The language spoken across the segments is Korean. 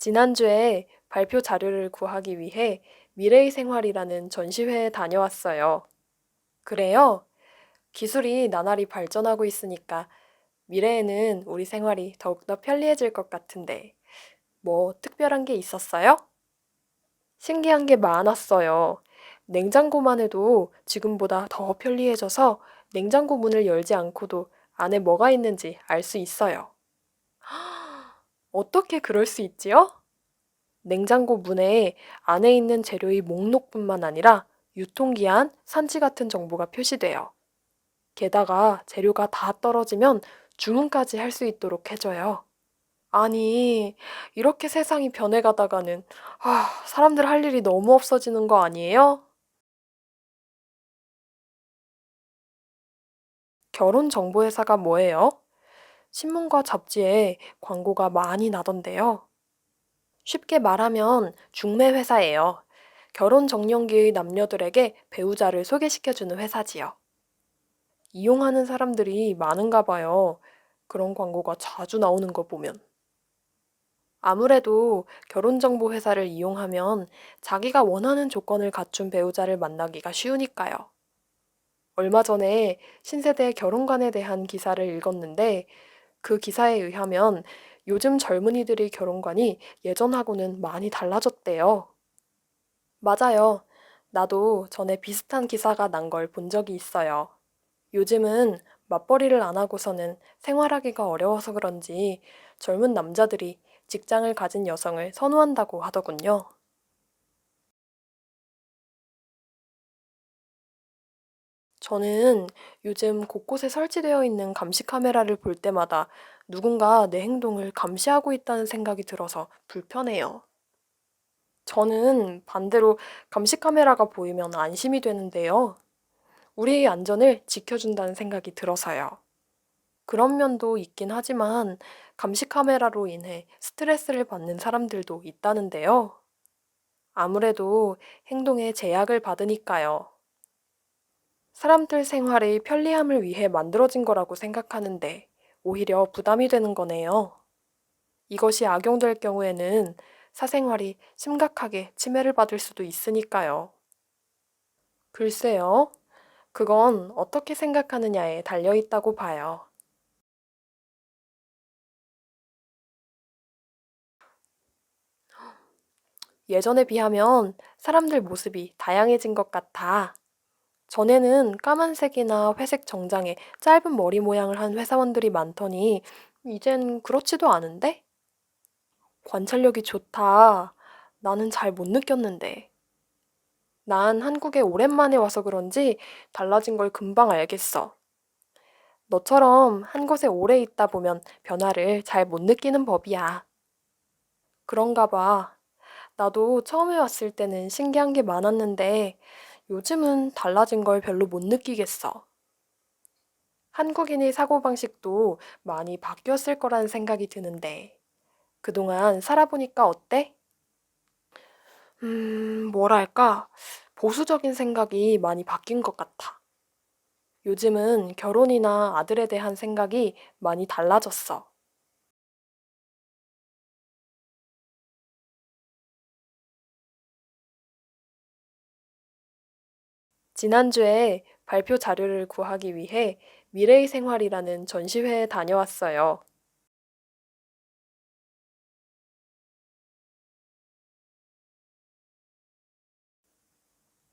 지난주에 발표 자료를 구하기 위해 미래의 생활이라는 전시회에 다녀왔어요. 그래요? 기술이 나날이 발전하고 있으니까 미래에는 우리 생활이 더욱더 편리해질 것 같은데, 뭐 특별한 게 있었어요? 신기한 게 많았어요. 냉장고만 해도 지금보다 더 편리해져서 냉장고 문을 열지 않고도 안에 뭐가 있는지 알 수 있어요. 어떻게 그럴 수 있지요? 냉장고 문에 안에 있는 재료의 목록뿐만 아니라 유통기한, 산지 같은 정보가 표시돼요. 게다가 재료가 다 떨어지면 주문까지 할 수 있도록 해줘요. 아니, 이렇게 세상이 변해가다가는 사람들 할 일이 너무 없어지는 거 아니에요? 결혼 정보회사가 뭐예요? 신문과 잡지에 광고가 많이 나던데요. 쉽게 말하면 중매 회사예요. 결혼 정년기의 남녀들에게 배우자를 소개시켜주는 회사지요. 이용하는 사람들이 많은가 봐요. 그런 광고가 자주 나오는 거 보면. 아무래도 결혼정보 회사를 이용하면 자기가 원하는 조건을 갖춘 배우자를 만나기가 쉬우니까요. 얼마 전에 신세대 결혼관에 대한 기사를 읽었는데 그 기사에 의하면 요즘 젊은이들의 결혼관이 예전하고는 많이 달라졌대요. 맞아요. 나도 전에 비슷한 기사가 난 걸 본 적이 있어요. 요즘은 맞벌이를 안 하고서는 생활하기가 어려워서 그런지 젊은 남자들이 직장을 가진 여성을 선호한다고 하더군요. 저는 요즘 곳곳에 설치되어 있는 감시 카메라를 볼 때마다 누군가 내 행동을 감시하고 있다는 생각이 들어서 불편해요. 저는 반대로 감시 카메라가 보이면 안심이 되는데요. 우리의 안전을 지켜준다는 생각이 들어서요. 그런 면도 있긴 하지만 감시 카메라로 인해 스트레스를 받는 사람들도 있다는데요. 아무래도 행동에 제약을 받으니까요. 사람들 생활의 편리함을 위해 만들어진 거라고 생각하는데 오히려 부담이 되는 거네요. 이것이 악용될 경우에는 사생활이 심각하게 침해를 받을 수도 있으니까요. 글쎄요. 그건 어떻게 생각하느냐에 달려 있다고 봐요. 예전에 비하면 사람들 모습이 다양해진 것 같아. 전에는 까만색이나 회색 정장에 짧은 머리 모양을 한 회사원들이 많더니 이젠 그렇지도 않은데? 관찰력이 좋다. 나는 잘 못 느꼈는데. 난 한국에 오랜만에 와서 그런지 달라진 걸 금방 알겠어. 너처럼 한 곳에 오래 있다 보면 변화를 잘 못 느끼는 법이야. 그런가 봐. 나도 처음에 왔을 때는 신기한 게 많았는데 요즘은 달라진 걸 별로 못 느끼겠어. 한국인의 사고방식도 많이 바뀌었을 거라는 생각이 드는데 그동안 살아보니까 어때? 뭐랄까, 보수적인 생각이 많이 바뀐 것 같아. 요즘은 결혼이나 아들에 대한 생각이 많이 달라졌어. 지난주에 발표 자료를 구하기 위해 미래의 생활이라는 전시회에 다녀왔어요.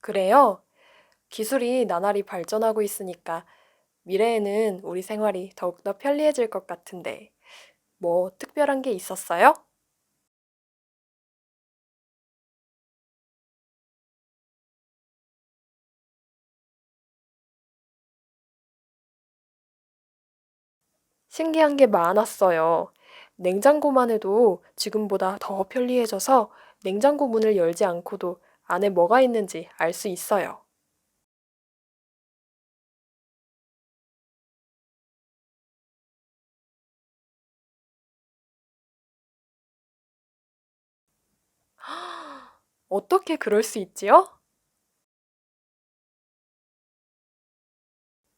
그래요? 기술이 나날이 발전하고 있으니까 미래에는 우리 생활이 더욱더 편리해질 것 같은데, 뭐 특별한 게 있었어요? 신기한 게 많았어요. 냉장고만 해도 지금보다 더 편리해져서 냉장고 문을 열지 않고도 안에 뭐가 있는지 알 수 있어요. 어떻게 그럴 수 있지요?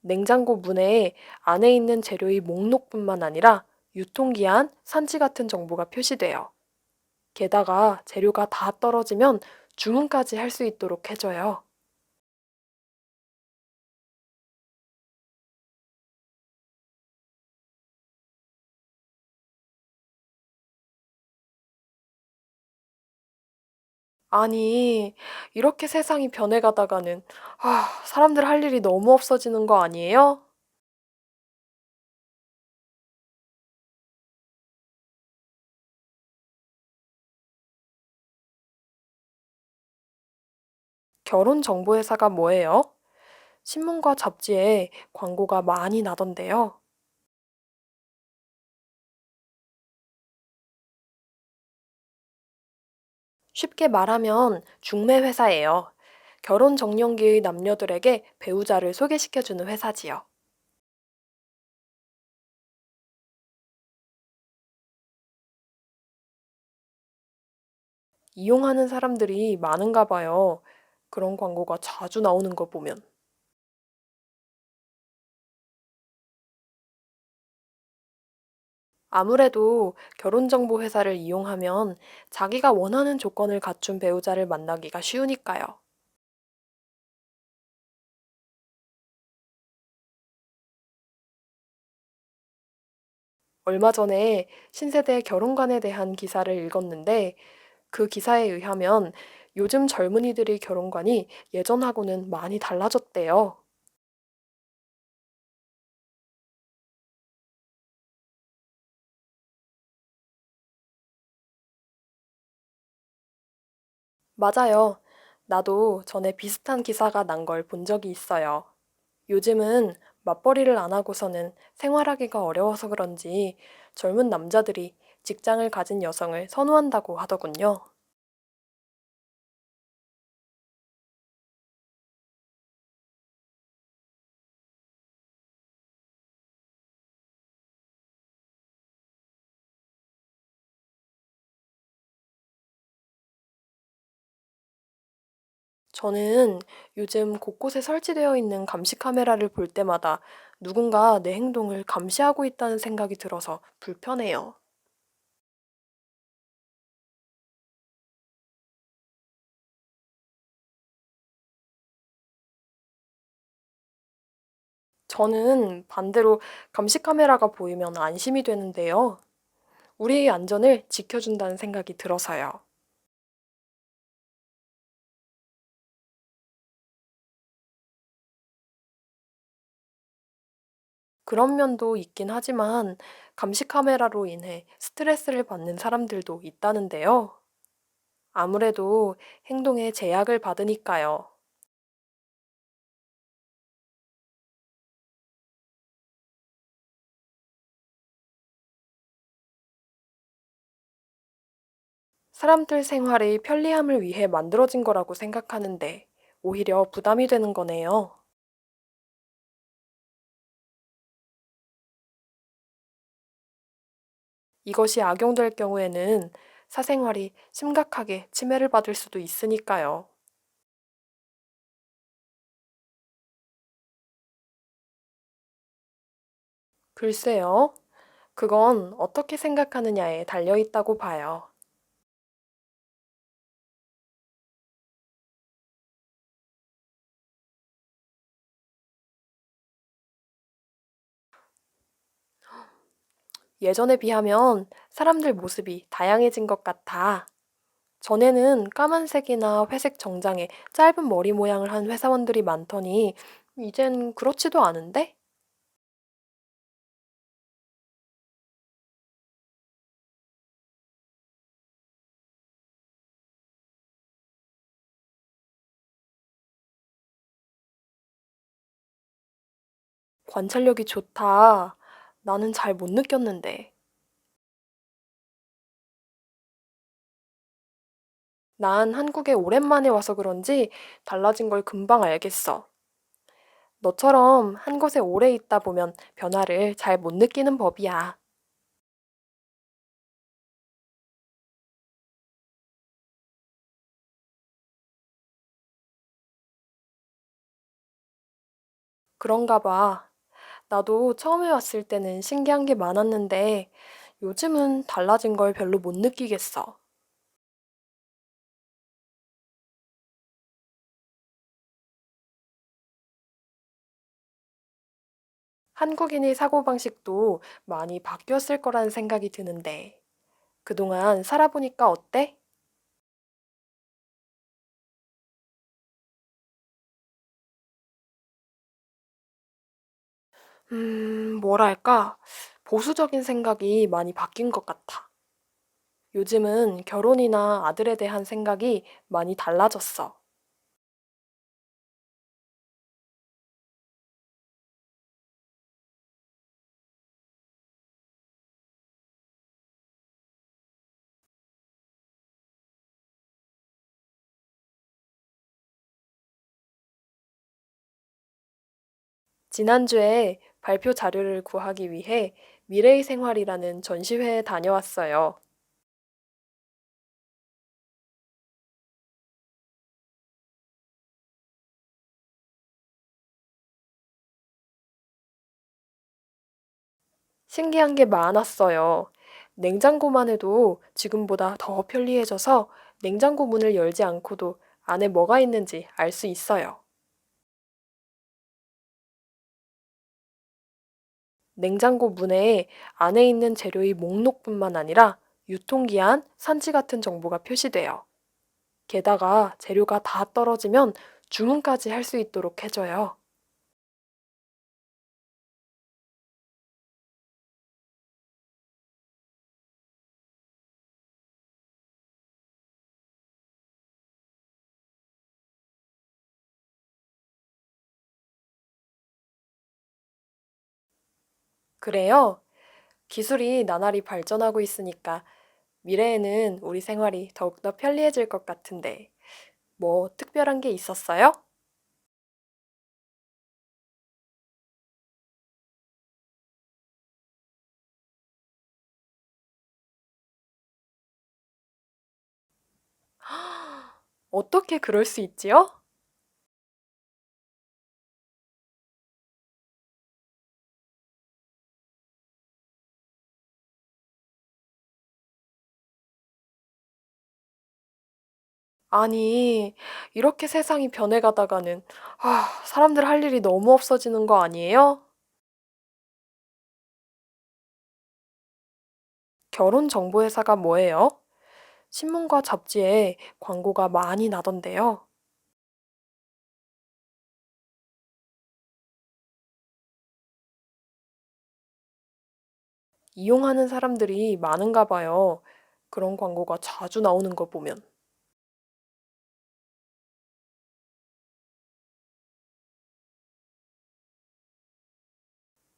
냉장고 문에 안에 있는 재료의 목록뿐만 아니라 유통기한, 산지 같은 정보가 표시돼요. 게다가 재료가 다 떨어지면 주문까지 할 수 있도록 해줘요. 아니, 이렇게 세상이 변해가다가는, 사람들 할 일이 너무 없어지는 거 아니에요? 결혼정보회사가 뭐예요? 신문과 잡지에 광고가 많이 나던데요. 쉽게 말하면 중매 회사예요. 결혼 정년기의 남녀들에게 배우자를 소개시켜주는 회사지요. 이용하는 사람들이 많은가 봐요. 그런 광고가 자주 나오는 거 보면. 아무래도 결혼정보 회사를 이용하면 자기가 원하는 조건을 갖춘 배우자를 만나기가 쉬우니까요. 얼마 전에 신세대 결혼관에 대한 기사를 읽었는데 그 기사에 의하면 요즘 젊은이들의 결혼관이 예전하고는 많이 달라졌대요. 맞아요. 나도 전에 비슷한 기사가 난 걸 본 적이 있어요. 요즘은 맞벌이를 안 하고서는 생활하기가 어려워서 그런지 젊은 남자들이 직장을 가진 여성을 선호한다고 하더군요. 저는 요즘 곳곳에 설치되어 있는 감시 카메라를 볼 때마다 누군가 내 행동을 감시하고 있다는 생각이 들어서 불편해요. 저는 반대로 감시 카메라가 보이면 안심이 되는데요. 우리의 안전을 지켜준다는 생각이 들어서요. 그런 면도 있긴 하지만 감시 카메라로 인해 스트레스를 받는 사람들도 있다는데요. 아무래도 행동에 제약을 받으니까요. 사람들 생활의 편리함을 위해 만들어진 거라고 생각하는데 오히려 부담이 되는 거네요. 이것이 악용될 경우에는 사생활이 심각하게 침해를 받을 수도 있으니까요. 글쎄요. 그건 어떻게 생각하느냐에 달려 있다고 봐요. 예전에 비하면 사람들 모습이 다양해진 것 같아. 전에는 까만색이나 회색 정장에 짧은 머리 모양을 한 회사원들이 많더니 이젠 그렇지도 않은데? 관찰력이 좋다. 나는 잘 못 느꼈는데. 난 한국에 오랜만에 와서 그런지 달라진 걸 금방 알겠어. 너처럼 한 곳에 오래 있다 보면 변화를 잘 못 느끼는 법이야. 그런가 봐. 나도 처음에 왔을 때는 신기한 게 많았는데 요즘은 달라진 걸 별로 못 느끼겠어. 한국인의 사고방식도 많이 바뀌었을 거라는 생각이 드는데, 그동안 살아보니까 어때? 뭐랄까, 보수적인 생각이 많이 바뀐 것 같아. 요즘은 결혼이나 아들에 대한 생각이 많이 달라졌어. 지난주에 발표 자료를 구하기 위해 미래의 생활이라는 전시회에 다녀왔어요. 신기한 게 많았어요. 냉장고만 해도 지금보다 더 편리해져서 냉장고 문을 열지 않고도 안에 뭐가 있는지 알 수 있어요. 냉장고 문에 안에 있는 재료의 목록뿐만 아니라 유통기한, 산지 같은 정보가 표시돼요. 게다가 재료가 다 떨어지면 주문까지 할 수 있도록 해줘요. 그래요? 기술이 나날이 발전하고 있으니까 미래에는 우리 생활이 더욱더 편리해질 것 같은데, 뭐 특별한 게 있었어요? 어떻게 그럴 수 있지요? 아니, 이렇게 세상이 변해가다가는, 사람들 할 일이 너무 없어지는 거 아니에요? 결혼 정보회사가 뭐예요? 신문과 잡지에 광고가 많이 나던데요. 이용하는 사람들이 많은가 봐요. 그런 광고가 자주 나오는 거 보면.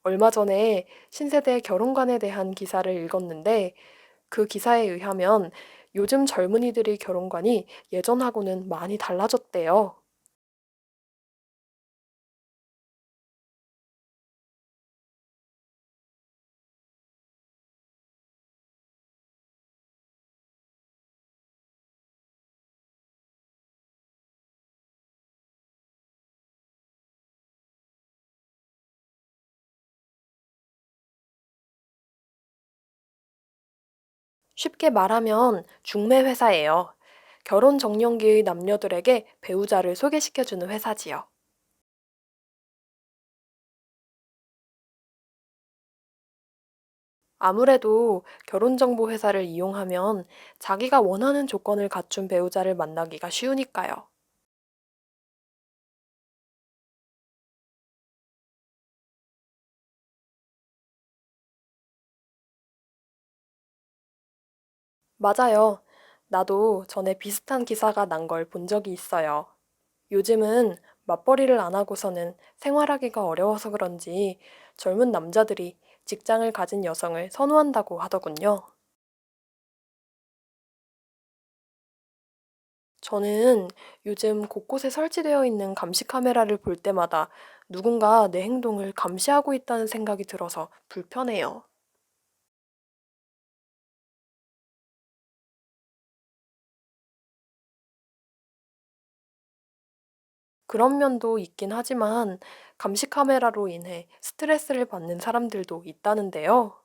얼마 전에 신세대 결혼관에 대한 기사를 읽었는데 그 기사에 의하면 요즘 젊은이들의 결혼관이 예전하고는 많이 달라졌대요. 쉽게 말하면 중매 회사예요. 결혼 정년기의 남녀들에게 배우자를 소개시켜주는 회사지요. 아무래도 결혼정보 회사를 이용하면 자기가 원하는 조건을 갖춘 배우자를 만나기가 쉬우니까요. 맞아요. 나도 전에 비슷한 기사가 난 걸 본 적이 있어요. 요즘은 맞벌이를 안 하고서는 생활하기가 어려워서 그런지 젊은 남자들이 직장을 가진 여성을 선호한다고 하더군요. 저는 요즘 곳곳에 설치되어 있는 감시 카메라를 볼 때마다 누군가 내 행동을 감시하고 있다는 생각이 들어서 불편해요. 그런 면도 있긴 하지만 감시 카메라로 인해 스트레스를 받는 사람들도 있다는데요.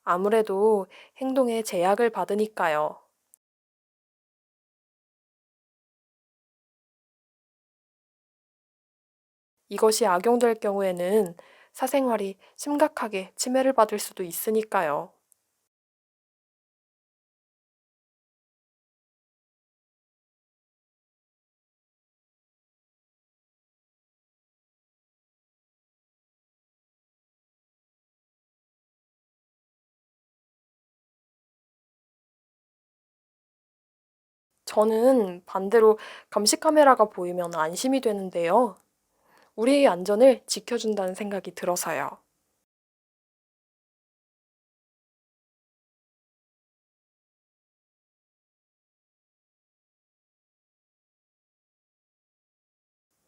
아무래도 행동에 제약을 받으니까요. 이것이 악용될 경우에는 사생활이 심각하게 침해를 받을 수도 있으니까요. 저는 반대로 감시 카메라가 보이면 안심이 되는데요. 우리의 안전을 지켜준다는 생각이 들어서요.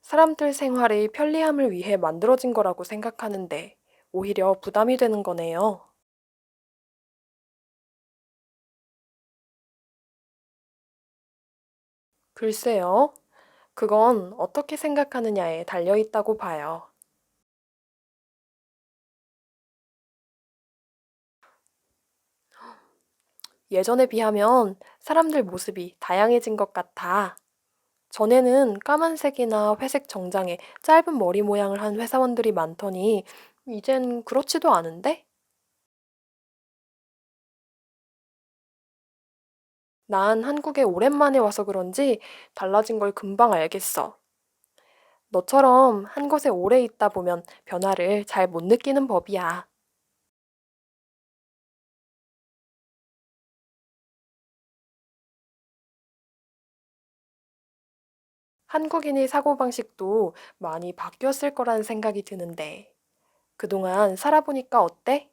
사람들 생활의 편리함을 위해 만들어진 거라고 생각하는데 오히려 부담이 되는 거네요. 글쎄요. 그건 어떻게 생각하느냐에 달려 있다고 봐요. 예전에 비하면 사람들 모습이 다양해진 것 같아. 전에는 까만색이나 회색 정장에 짧은 머리 모양을 한 회사원들이 많더니 이젠 그렇지도 않은데? 난 한국에 오랜만에 와서 그런지 달라진 걸 금방 알겠어. 너처럼 한 곳에 오래 있다 보면 변화를 잘 못 느끼는 법이야. 한국인의 사고방식도 많이 바뀌었을 거라는 생각이 드는데, 그동안 살아보니까 어때?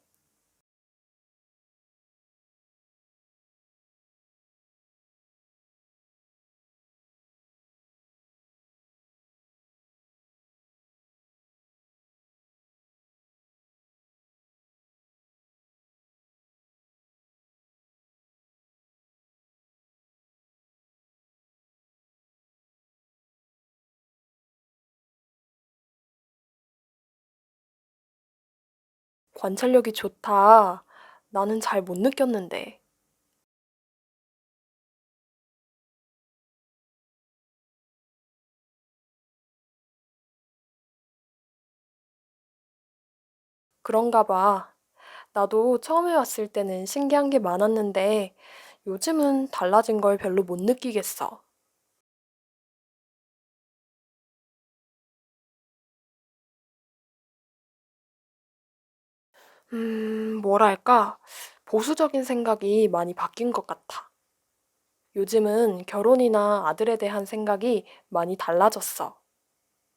관찰력이 좋다. 나는 잘 못 느꼈는데. 그런가 봐. 나도 처음에 왔을 때는 신기한 게 많았는데, 요즘은 달라진 걸 별로 못 느끼겠어. 뭐랄까, 보수적인 생각이 많이 바뀐 것 같아. 요즘은 결혼이나 아들에 대한 생각이 많이 달라졌어.